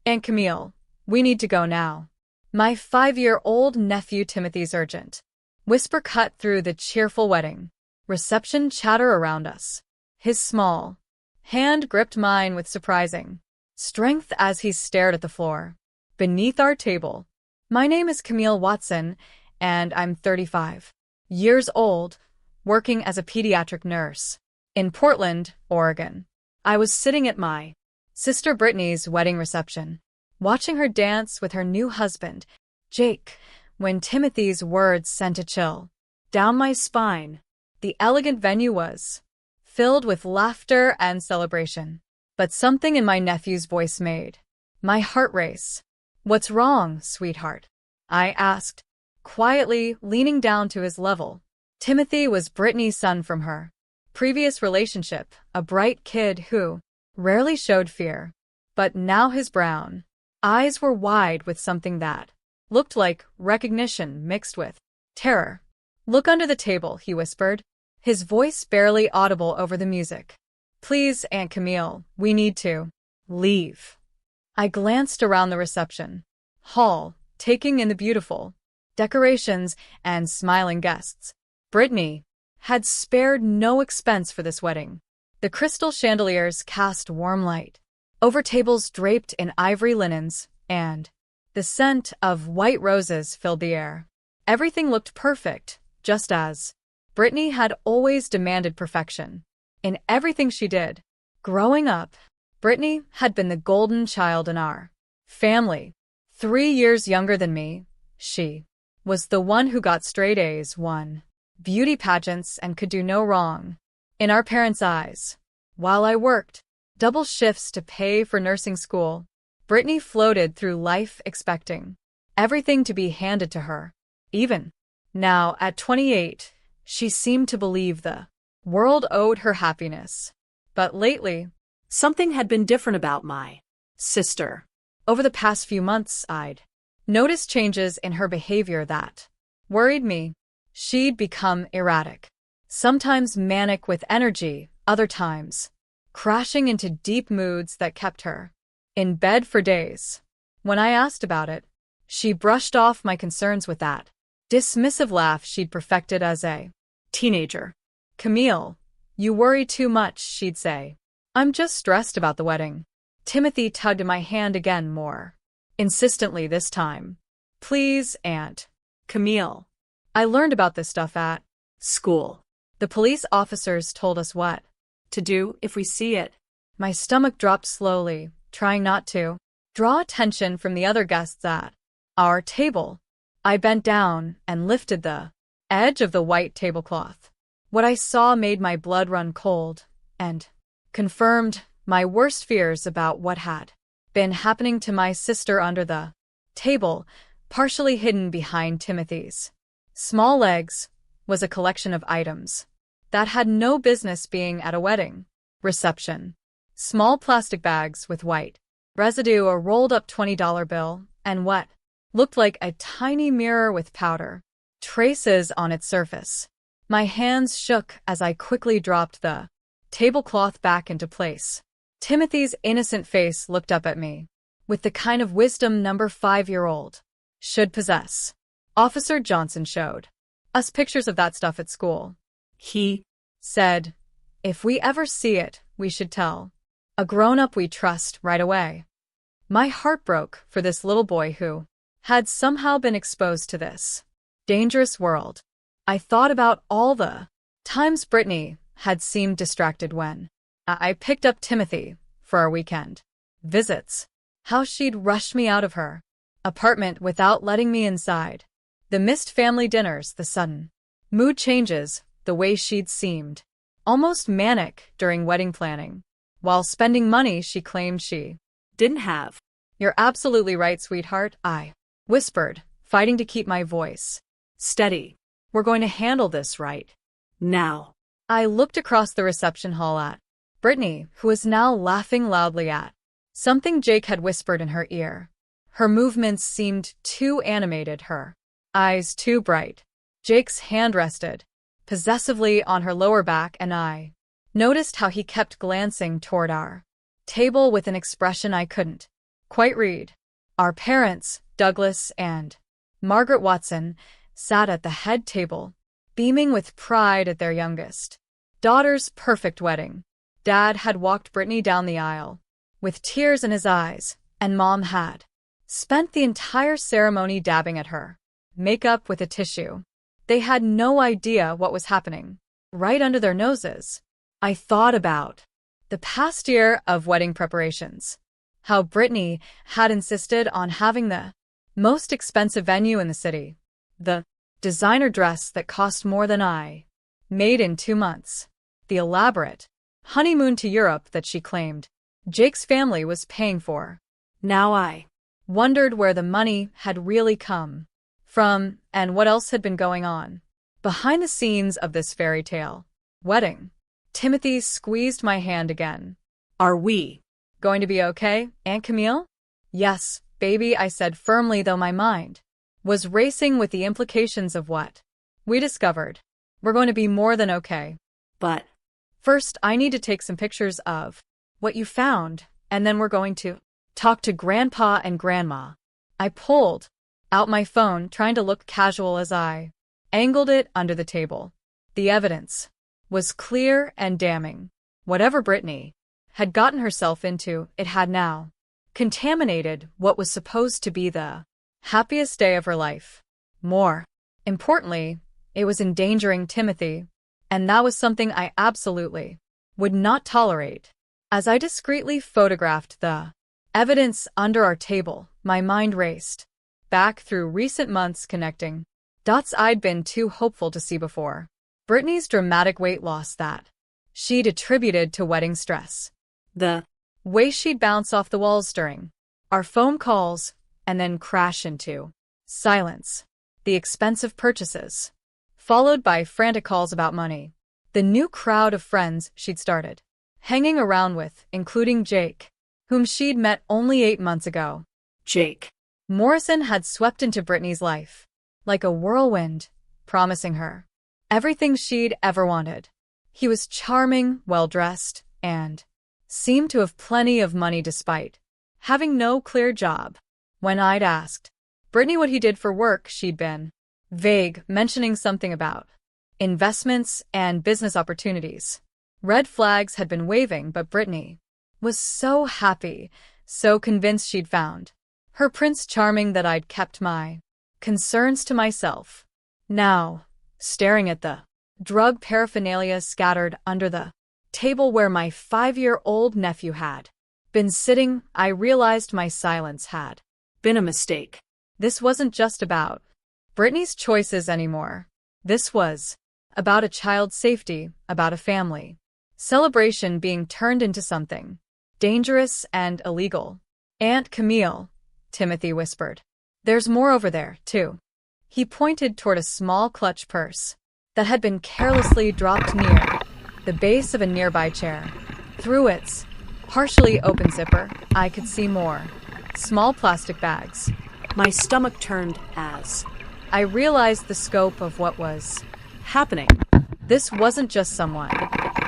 Aunt Camille, we need to go now. My 5-year-old nephew Timothy's urgent. Whisper cut through the cheerful wedding reception chatter around us. His small hand gripped mine with surprising strength as he stared at the floor beneath our table. My name is Camille Watson, and I'm 35 years old, working as a pediatric nurse in Portland, Oregon. I was sitting at my sister Britney's wedding reception, watching her dance with her new husband, Jake, when Timothy's words sent a chill down my spine. The elegant venue was filled with laughter and celebration, but something in my nephew's voice made my heart race. "What's wrong, sweetheart?" I asked, quietly leaning down to his level. Timothy was Britney's son from her previous relationship, a bright kid who rarely showed fear. But now his brown eyes were wide with something that looked like recognition mixed with terror. "Look under the table," he whispered, his voice barely audible over the music. "Please, Aunt Camille, we need to leave." I glanced around the reception hall, taking in the beautiful decorations and smiling guests. Britney had spared no expense for this wedding. The crystal chandeliers cast warm light over tables draped in ivory linens, and the scent of white roses filled the air. Everything looked perfect, just as Britney had always demanded perfection in everything she did. Growing up, Britney had been the golden child in our family. 3 years younger than me, she was the one who got straight A's, won beauty pageants, and could do no wrong in our parents' eyes. While I worked double shifts to pay for nursing school, Britney floated through life expecting everything to be handed to her. Even now, at 28, she seemed to believe the world owed her happiness. But lately, something had been different about my sister. Over the past few months, I'd noticed changes in her behavior that worried me. She'd become erratic, sometimes manic with energy, other times crashing into deep moods that kept her in bed for days. When I asked about it, she brushed off my concerns with that dismissive laugh she'd perfected as a teenager. "Camille, you worry too much," she'd say. "I'm just stressed about the wedding." Timothy tugged at my hand again, more insistently this time. "Please, Aunt Camille. I learned about this stuff at school. The police officers told us what to do if we see it." My stomach dropped slowly, trying not to draw attention from the other guests at our table. I bent down and lifted the edge of the white tablecloth. What I saw made my blood run cold and confirmed my worst fears about what had been happening to my sister under the table, partially hidden behind Timothy's small legs, was a collection of items that had no business being at a wedding reception. Small plastic bags with white residue, a rolled-up $20 bill, and what looked like a tiny mirror with powder traces on its surface. My hands shook as I quickly dropped the tablecloth back into place. Timothy's innocent face looked up at me with the kind of wisdom number 5-year-old should possess. "Officer Johnson showed us pictures of that stuff at school. He said, if we ever see it, we should tell a grown-up we trust right away." My heart broke for this little boy who had somehow been exposed to this dangerous world. I thought about all the times Britney had seemed distracted when I picked up Timothy for our weekend visits, how she'd rushed me out of her apartment without letting me inside, the missed family dinners, the sudden mood changes, the way she'd seemed almost manic during wedding planning, while spending money she claimed she didn't have. "You're absolutely right, sweetheart," I whispered, fighting to keep my voice steady. "We're going to handle this right now." I looked across the reception hall at Britney, who was now laughing loudly at something Jake had whispered in her ear. Her movements seemed too animated, her eyes too bright. Jake's hand rested possessively on her lower back, and I noticed how he kept glancing toward our table with an expression I couldn't quite read. Our parents, Douglas and Margaret Watson, sat at the head table, beaming with pride at their youngest daughter's perfect wedding. Dad had walked Britney down the aisle, with tears in his eyes, and Mom had spent the entire ceremony dabbing at her makeup with a tissue. They had no idea what was happening right under their noses. I thought about the past year of wedding preparations, how Britney had insisted on having the most expensive venue in the city, the designer dress that cost more than I made in 2 months, the elaborate honeymoon to Europe that she claimed Jake's family was paying for. Now I wondered where the money had really come from and what else had been going on behind the scenes of this fairy tale wedding. Timothy squeezed my hand again. Are we going to be okay, Aunt Camille? Yes, baby, I said firmly, though my mind was racing with the implications of what we discovered. We're going to be more than okay. But first, I need to take some pictures of what you found, and then we're going to talk to Grandpa and Grandma. I pulled out my phone, trying to look casual as I angled it under the table. The evidence was clear and damning. Whatever Britney had gotten herself into, it had now contaminated what was supposed to be the happiest day of her life. More importantly, it was endangering Timothy, and that was something I absolutely would not tolerate. As I discreetly photographed the evidence under our table, my mind raced back through recent months, connecting dots I'd been too hopeful to see before. Britney's dramatic weight loss that she'd attributed to wedding stress, the way she'd bounce off the walls during our phone calls and then crash into silence, the expensive purchases, followed by frantic calls about money, the new crowd of friends she'd started hanging around with, including Jake, whom she'd met only 8 months ago. Jake Morrison had swept into Britney's life like a whirlwind, promising her everything she'd ever wanted. He was charming, well-dressed, and seemed to have plenty of money despite having no clear job. When I'd asked Britney what he did for work, she'd been vague, mentioning something about investments and business opportunities. Red flags had been waving, but Britney was so happy, so convinced she'd found her Prince Charming, that I'd kept my concerns to myself. Now, staring at the drug paraphernalia scattered under the table where my 5-year-old nephew had been sitting, I realized my silence had been a mistake. This wasn't just about Britney's choices anymore. This was about a child's safety, about a family celebration being turned into something dangerous and illegal. Aunt Camille, Timothy whispered. There's more over there, too. He pointed toward a small clutch purse that had been carelessly dropped near the base of a nearby chair. Through its partially open zipper, I could see more small plastic bags. My stomach turned as I realized the scope of what was happening. This wasn't just someone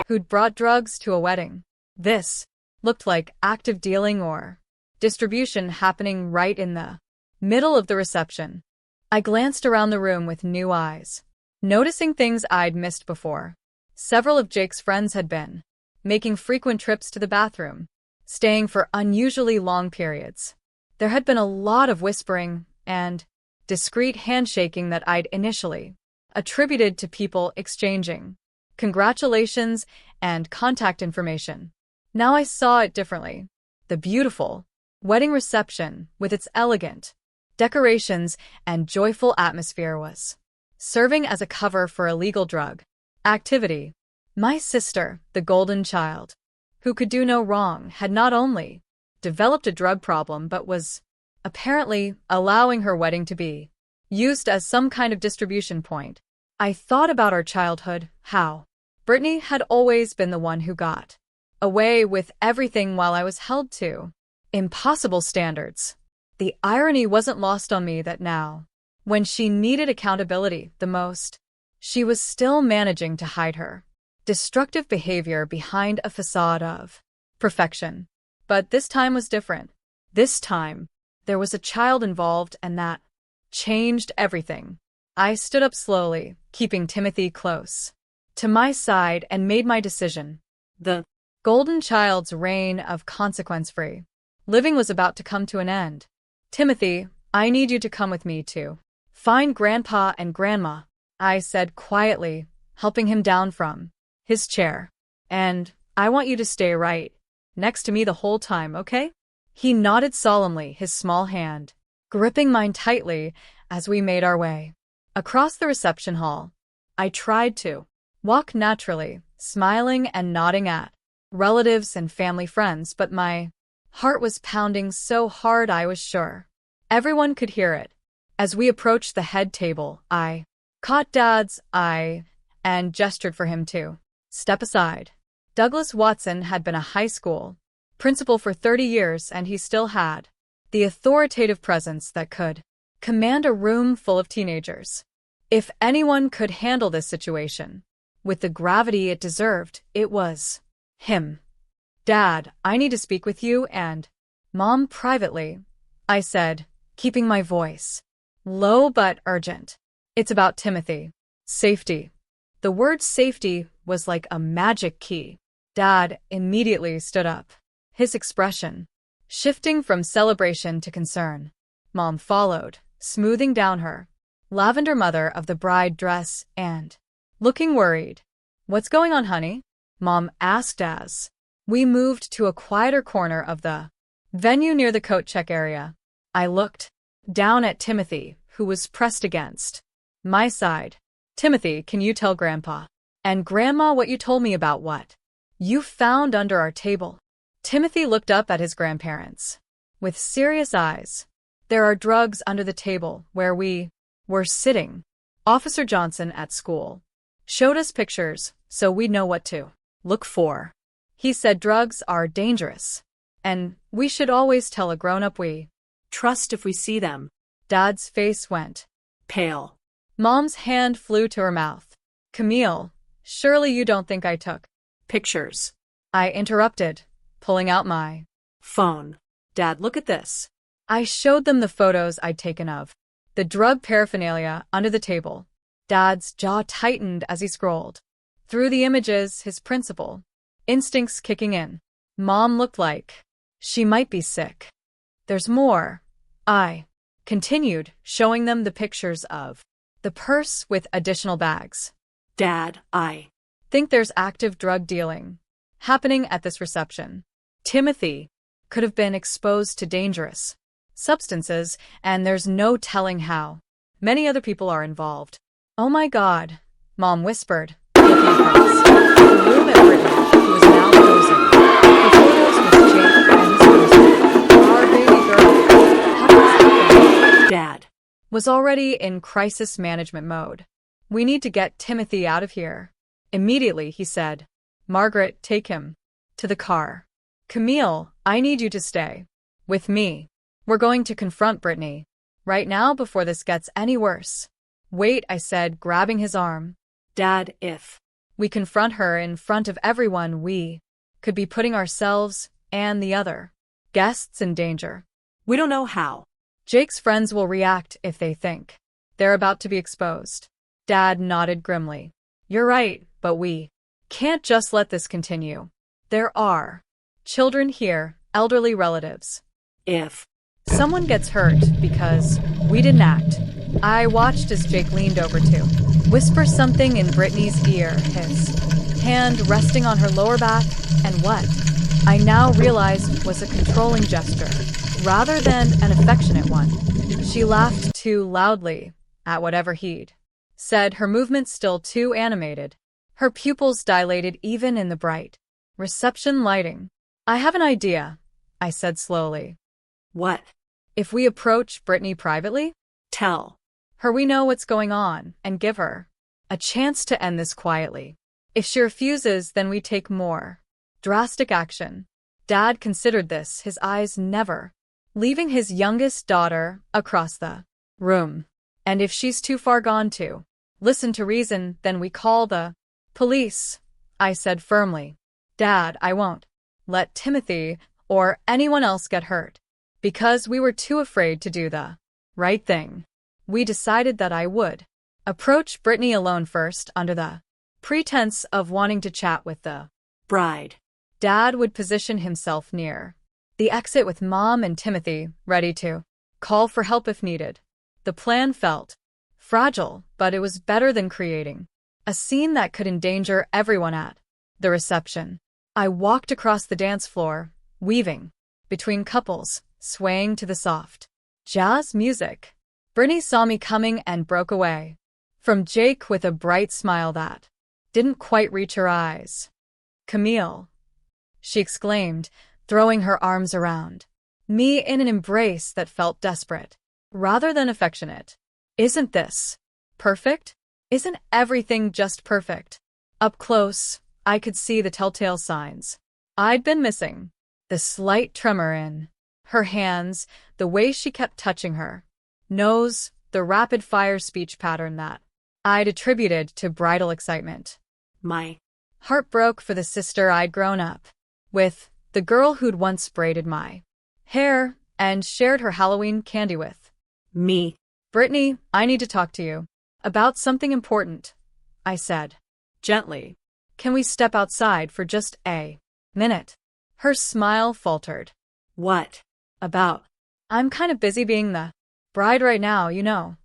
who'd brought drugs to a wedding. This looked like active dealing or distribution happening right in the middle of the reception. I glanced around the room with new eyes, noticing things I'd missed before. Several of Jake's friends had been making frequent trips to the bathroom, staying for unusually long periods. There had been a lot of whispering and discreet handshaking that I'd initially attributed to people exchanging congratulations and contact information. Now I saw it differently. The beautiful wedding reception, with its elegant decorations and joyful atmosphere, was serving as a cover for illegal drug activity. My sister, the golden child, who could do no wrong, had not only developed a drug problem but was apparently allowing her wedding to be used as some kind of distribution point. I thought about our childhood, how Britney had always been the one who got away with everything while I was held to impossible standards. The irony wasn't lost on me that now, when she needed accountability the most, she was still managing to hide her destructive behavior behind a facade of perfection. But this time was different. This time, there was a child involved and that changed everything. I stood up slowly, keeping Timothy close to my side and made my decision. The golden child's reign of consequence-free living was about to come to an end. Timothy, I need you to come with me to find Grandpa and Grandma, I said quietly, helping him down from his chair. And I want you to stay right next to me the whole time, okay? He nodded solemnly, his small hand gripping mine tightly as we made our way across the reception hall. I tried to walk naturally, smiling and nodding at relatives and family friends, but my heart was pounding so hard I was sure everyone could hear it. As we approached the head table, I caught Dad's eye and gestured for him to step aside. Douglas Watson had been a high school principal for 30 years, and he still had the authoritative presence that could command a room full of teenagers. If anyone could handle this situation with the gravity it deserved, it was him. Dad, I need to speak with you and Mom privately, I said, keeping my voice low but urgent. It's about Timothy. Safety. The word safety was like a magic key. Dad immediately stood up, his expression shifting from celebration to concern. Mom followed, smoothing down her lavender mother of the bride dress and looking worried. What's going on, honey? Mom asked as we moved to a quieter corner of the venue near the coat check area. I looked down at Timothy, who was pressed against my side. Timothy, can you tell Grandpa and Grandma what you told me about what you found under our table? Timothy looked up at his grandparents with serious eyes. There are drugs under the table where we were sitting. Officer Johnson at school showed us pictures so we'd know what to look for. He said drugs are dangerous, and we should always tell a grown-up we trust if we see them. Dad's face went pale. Mom's hand flew to her mouth. Camille, surely you don't think I took pictures? I interrupted, pulling out my phone. Dad, look at this. I showed them the photos I'd taken of the drug paraphernalia under the table. Dad's jaw tightened as he scrolled through the images, his principal instincts kicking in. Mom looked like she might be sick. There's more. I continued, showing them the pictures of the purse with additional bags. Dad, I think there's active drug dealing happening at this reception. Timothy could have been exposed to dangerous substances, and there's no telling how many other people are involved. Oh my God, Mom whispered, looking across the room at Britney, who was now posing. The photos with Jake and his sister, our baby girl. How did this happen? Dad was already in crisis management mode. We need to get Timothy out of here. Immediately, he said. Margaret, take him to the car. Camille, I need you to stay with me. We're going to confront Britney right now before this gets any worse. Wait, I said, grabbing his arm. Dad, if we confront her in front of everyone, we could be putting ourselves and the other guests in danger. We don't know how Jake's friends will react if they think they're about to be exposed. Dad nodded grimly. You're right, but we can't just let this continue. There are children here, elderly relatives. If someone gets hurt because we didn't act. I watched as Jake leaned over to whisper something in Britney's ear, his hand resting on her lower back, and what I now realized was a controlling gesture, rather than an affectionate one. She laughed too loudly at whatever he'd said, her movements still too animated, her pupils dilated even in the bright reception lighting. I have an idea, I said slowly. What? If we approach Britney privately, tell her we know what's going on, and give her a chance to end this quietly. If she refuses, then we take more drastic action. Dad considered this, his eyes never leaving his youngest daughter across the room. And if she's too far gone to listen to reason, then we call the police, I said firmly. Dad, I won't let Timothy or anyone else get hurt. Because we were too afraid to do the right thing. We decided that I would approach Britney alone first under the pretense of wanting to chat with the bride. Dad would position himself near the exit with Mom and Timothy, ready to call for help if needed. The plan felt fragile, but it was better than creating a scene that could endanger everyone at the reception. I walked across the dance floor, weaving between couples, swaying to the soft jazz music. Britney saw me coming and broke away from Jake with a bright smile that didn't quite reach her eyes. "Camille," she exclaimed, throwing her arms around me in an embrace that felt desperate rather than affectionate. "Isn't this perfect? Isn't everything just perfect?" Up close, I could see the telltale signs I'd been missing. The slight tremor in her hands, the way she kept touching her nose, the rapid-fire speech pattern that I'd attributed to bridal excitement. My heart broke for the sister I'd grown up with, the girl who'd once braided my hair and shared her Halloween candy with me. "Britney, I need to talk to you about something important," I said gently. "Can we step outside for just a minute?" Her smile faltered. "What about?" "I'm kind of busy being the bride right now, you know."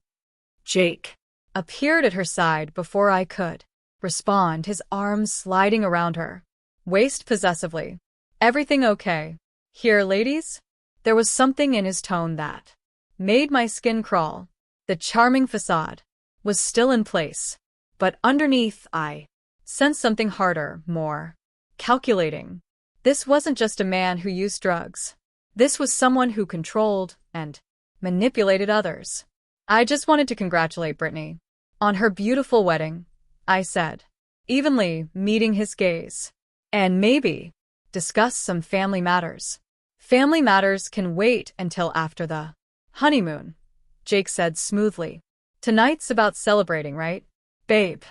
Jake appeared at her side before I could respond, his arms sliding around her waist possessively. "Everything okay here, ladies?" There was something in his tone that made my skin crawl. The charming facade was still in place, but underneath I sensed something harder, more calculating. This wasn't just a man who used drugs. This was someone who controlled and manipulated others. "I just wanted to congratulate Britney on her beautiful wedding," I said, evenly meeting his gaze. "And maybe discuss some family matters." "Family matters can wait until after the honeymoon," Jake said smoothly. "Tonight's about celebrating, right, babe?"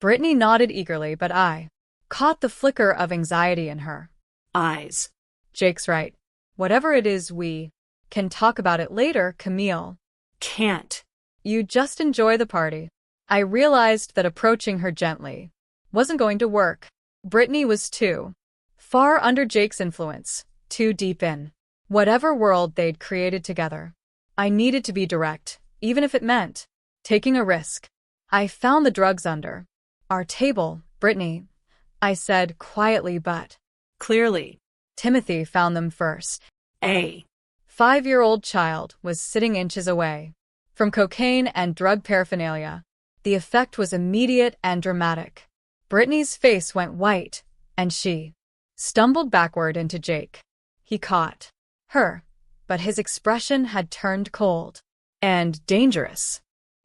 Britney nodded eagerly, but I caught the flicker of anxiety in her eyes. "Jake's right. Whatever it is, we can talk about it later, Camille." "Can't you just enjoy the party?" I realized that approaching her gently wasn't going to work. Britney was too far under Jake's influence, too deep in whatever world they'd created together. I needed to be direct, even if it meant taking a risk. "I found the drugs under our table, Britney," I said quietly but clearly. "Timothy found them first." A 5-year-old child was sitting inches away from cocaine and drug paraphernalia. The effect was immediate and dramatic. Britney's face went white, and she stumbled backward into Jake. He caught her, but his expression had turned cold and dangerous.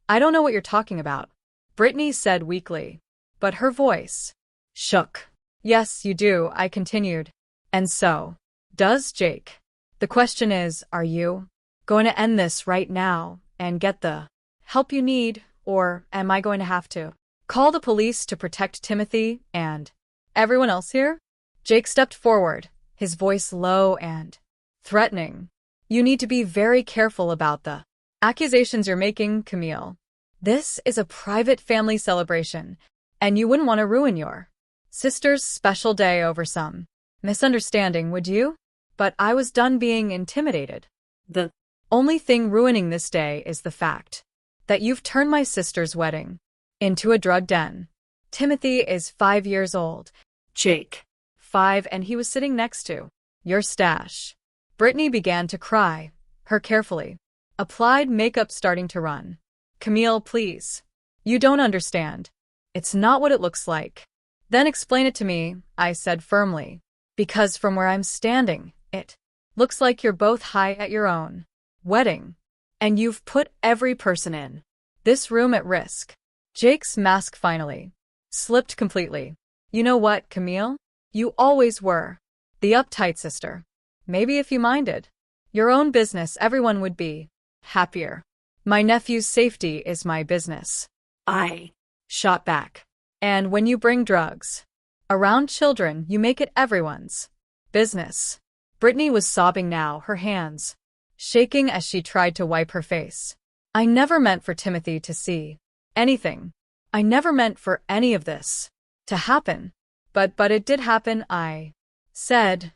"I don't know what you're talking about," Britney said weakly, but her voice shook. "Yes, you do," I continued. "And so does Jake. The question is, are you going to end this right now and get the help you need, or am I going to have to call the police to protect Timothy and everyone else here?" Jake stepped forward, his voice low and threatening. "You need to be very careful about the accusations you're making, Camille. This is a private family celebration, and you wouldn't want to ruin your sister's special day over some misunderstanding, would you?" But I was done being intimidated. "The only thing ruining this day is the fact that you've turned my sister's wedding into a drug den. Timothy is 5 years old. Jake, 5, and he was sitting next to your stash." Britney began to cry, her carefully applied makeup starting to run. "Camille, please. You don't understand. It's not what it looks like." "Then explain it to me," I said firmly. "Because from where I'm standing, it looks like you're both high at your own wedding, and you've put every person in this room at risk." Jake's mask finally slipped completely. "You know what, Camille? You always were the uptight sister. Maybe if you minded your own business, everyone would be happier. My nephew's safety is my business," I shot back. "And when you bring drugs around children, you make it everyone's business." Britney was sobbing now, her hands shaking as she tried to wipe her face. I never meant for Timothy to see anything. I never meant for any of this to happen. But it did happen, I said,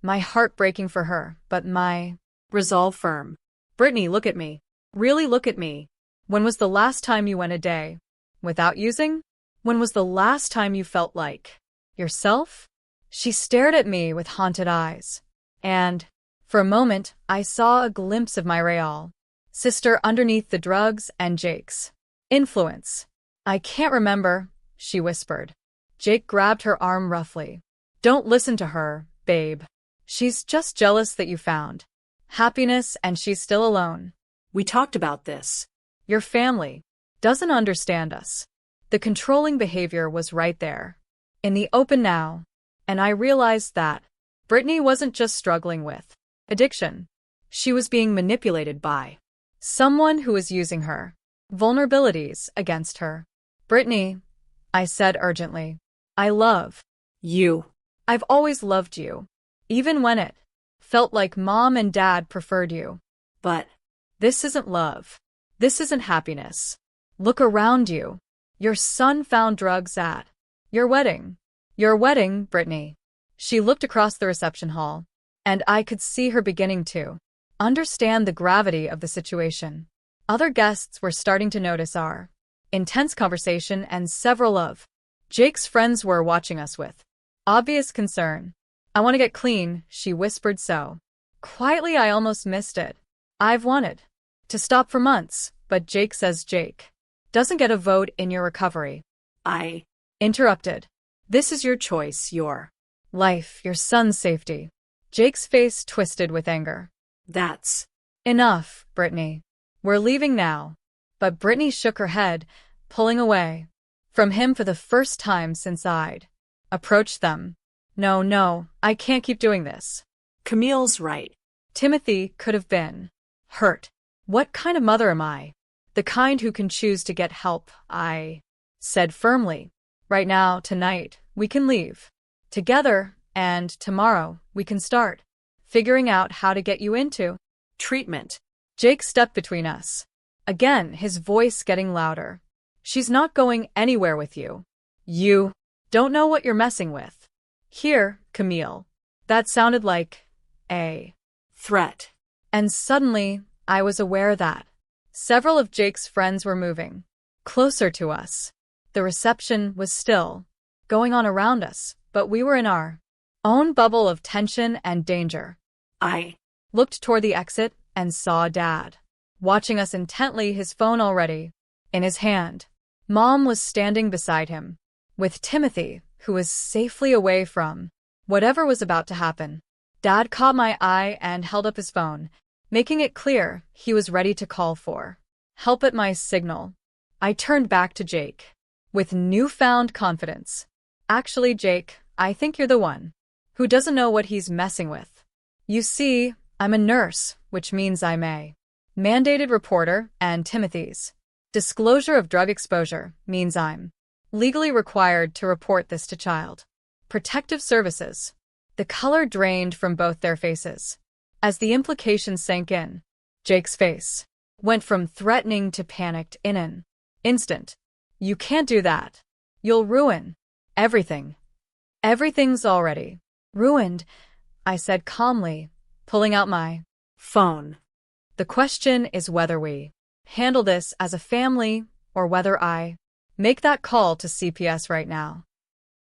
my heart breaking for her, but my resolve firm. Britney, look at me. Really look at me. When was the last time you went a day without using? When was the last time you felt like yourself? She stared at me with haunted eyes. And, for a moment, I saw a glimpse of my real sister underneath the drugs and Jake's influence. I can't remember, she whispered. Jake grabbed her arm roughly. Don't listen to her, babe. She's just jealous that you found happiness and she's still alone. We talked about this. Your family doesn't understand us. The controlling behavior was right there, in the open now, and I realized that Britney wasn't just struggling with addiction. She was being manipulated by someone who was using her vulnerabilities against her. Britney, I said urgently, I love you. I've always loved you, even when it felt like mom and dad preferred you. But this isn't love. This isn't happiness. Look around you. Your son found drugs at your wedding. Your wedding, Britney. She looked across the reception hall, and I could see her beginning to understand the gravity of the situation. Other guests were starting to notice our intense conversation, and several of Jake's friends were watching us with obvious concern. I want to get clean, she whispered so quietly I almost missed it. I've wanted to stop for months, but Jake says Jake doesn't get a vote in your recovery. I interrupted. This is your choice, your life, your son's safety. Jake's face twisted with anger. That's enough, Britney. We're leaving now. But Britney shook her head, pulling away from him for the first time since I'd approached them. No, I can't keep doing this. Camille's right. Timothy could have been hurt. What kind of mother am I? The kind who can choose to get help, I said firmly. Right now, tonight, we can leave together, and tomorrow, we can start figuring out how to get you into treatment. Jake stepped between us. Again, his voice getting louder. She's not going anywhere with you. You don't know what you're messing with. Here, Camille. That sounded like a threat. And suddenly, I was aware that several of Jake's friends were moving closer to us. The reception was still going on around us, but we were in our own bubble of tension and danger. I looked toward the exit and saw Dad watching us intently, his phone already in his hand. Mom was standing beside him, with Timothy, who was safely away from whatever was about to happen. Dad caught my eye and held up his phone, making it clear he was ready to call for help at my signal. I turned back to Jake with newfound confidence. Actually, Jake, I think you're the one who doesn't know what he's messing with. You see, I'm a nurse, which means I'm a mandated reporter, and Timothy's disclosure of drug exposure means I'm legally required to report this to Child Protective Services. The color drained from both their faces. As the implication sank in, Jake's face went from threatening to panicked in an instant. You can't do that. You'll ruin everything. Everything's already ruined, I said calmly, pulling out my phone. The question is whether we handle this as a family or whether I make that call to CPS right now.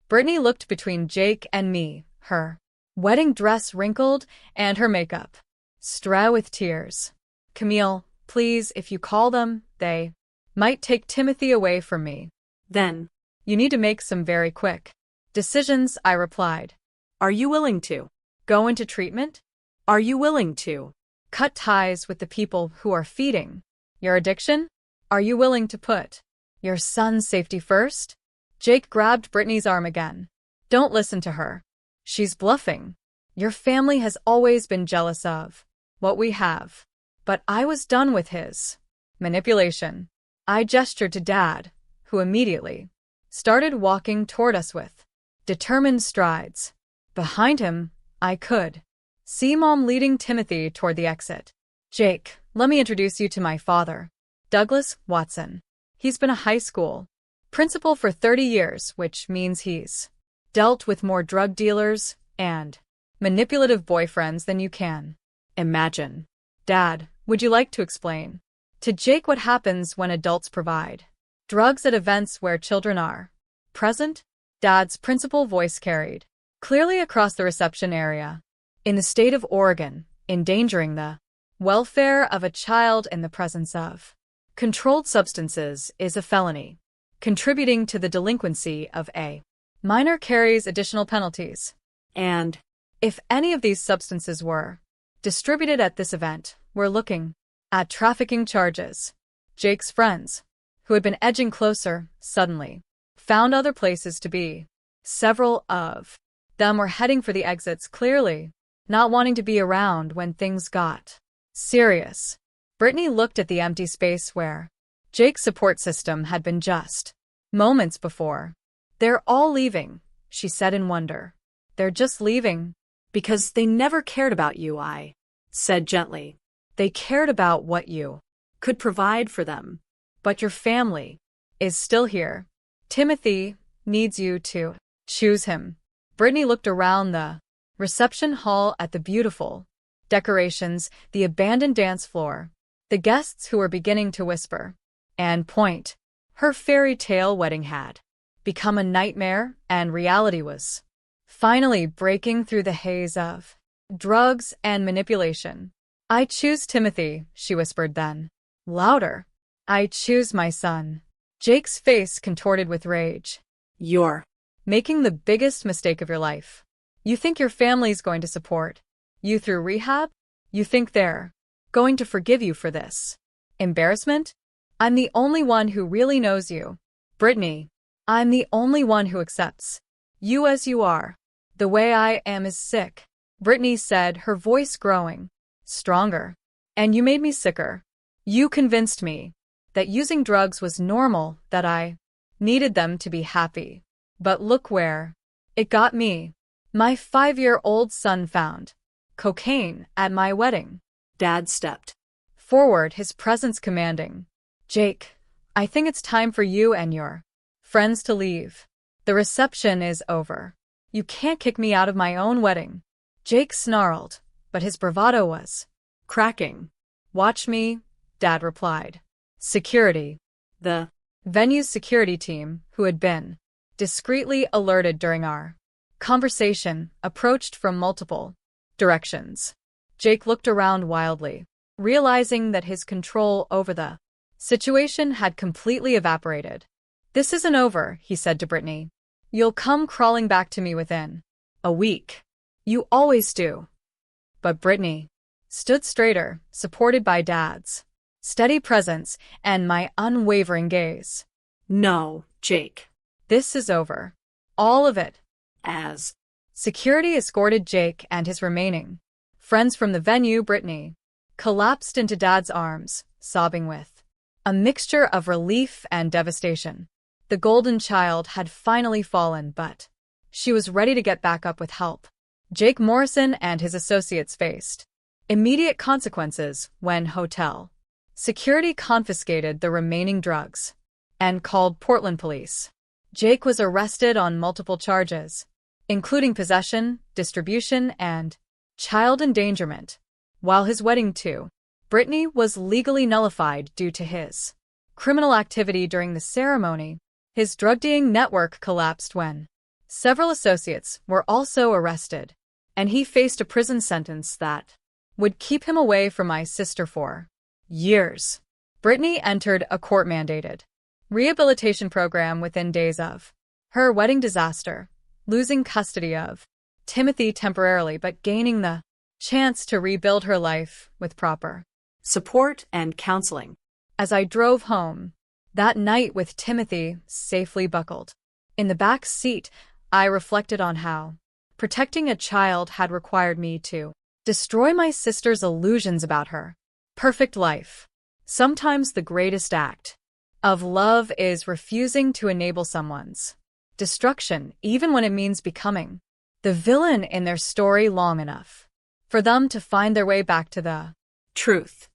Britney looked between Jake and me, her wedding dress wrinkled and her makeup strewn with tears. Camille, please, if you call them, they might take Timothy away from me. Then, you need to make some very quick decisions, I replied. Are you willing to go into treatment? Are you willing to cut ties with the people who are feeding your addiction? Are you willing to put your son's safety first? Jake grabbed Britney's arm again. Don't listen to her. She's bluffing. Your family has always been jealous of what we have. But I was done with his manipulation. I gestured to Dad, who immediately started walking toward us with determined strides. Behind him, I could see Mom leading Timothy toward the exit. Jake, let me introduce you to my father, Douglas Watson. He's been a high school principal for 30 years, which means he's dealt with more drug dealers and manipulative boyfriends than you can imagine. Dad, would you like to explain to Jake what happens when adults provide drugs at events where children are present? Dad's principal voice carried clearly across the reception area. In the state of Oregon, endangering the welfare of a child in the presence of controlled substances is a felony. Contributing to the delinquency of a minor carries additional penalties. And if any of these substances were distributed at this event, we're looking at trafficking charges. Jake's friends, who had been edging closer, suddenly found other places to be. Several of them were heading for the exits, clearly not wanting to be around when things got serious. Britney looked at the empty space where Jake's support system had been just moments before. They're all leaving, she said in wonder. They're just leaving because they never cared about you, I said gently. They cared about what you could provide for them. But your family is still here. Timothy needs you to choose him. Britney looked around the reception hall at the beautiful decorations, the abandoned dance floor, the guests who were beginning to whisper and point. Her fairy tale wedding had become a nightmare, and reality was finally breaking through the haze of drugs and manipulation. I choose Timothy, she whispered then. Louder. I choose my son. Jake's face contorted with rage. You're making the biggest mistake of your life. You think your family's going to support you through rehab? You think they're going to forgive you for this embarrassment? I'm the only one who really knows you. Britney, I'm the only one who accepts you as you are. The way I am is sick, Britney said, her voice growing stronger. And you made me sicker. You convinced me that using drugs was normal, that I needed them to be happy. But look where it got me. My 5-year-old son found cocaine at my wedding. Dad stepped forward, his presence commanding. Jake, I think it's time for you and your friends to leave. The reception is over. You can't kick me out of my own wedding. Jake snarled, but his bravado was cracking. Watch me, Dad replied. Security. The venue's security team, who had been discreetly alerted during our conversation, approached from multiple directions. Jake looked around wildly, realizing that his control over the situation had completely evaporated. This isn't over, he said to Britney. You'll come crawling back to me within a week. You always do. But Britney stood straighter, supported by Dad's steady presence and my unwavering gaze. No, Jake. This is over. All of it. As security escorted Jake and his remaining friends from the venue, Britney collapsed into Dad's arms, sobbing with a mixture of relief and devastation. The golden child had finally fallen, but she was ready to get back up with help. Jake Morrison and his associates faced immediate consequences when hotel security confiscated the remaining drugs and called Portland police. Jake was arrested on multiple charges, including possession, distribution, and child endangerment, while his wedding to Britney was legally nullified due to his criminal activity during the ceremony. His drug dealing network collapsed when several associates were also arrested, and he faced a prison sentence that would keep him away from my sister for years. Britney entered a court-mandated rehabilitation program within days of her wedding disaster, losing custody of Timothy temporarily but gaining the chance to rebuild her life with proper support and counseling. As I drove home that night with Timothy safely buckled in the back seat, I reflected on how protecting a child had required me to destroy my sister's illusions about her perfect life. Sometimes the greatest act of love is refusing to enable someone's destruction, even when it means becoming the villain in their story long enough for them to find their way back to the Truth.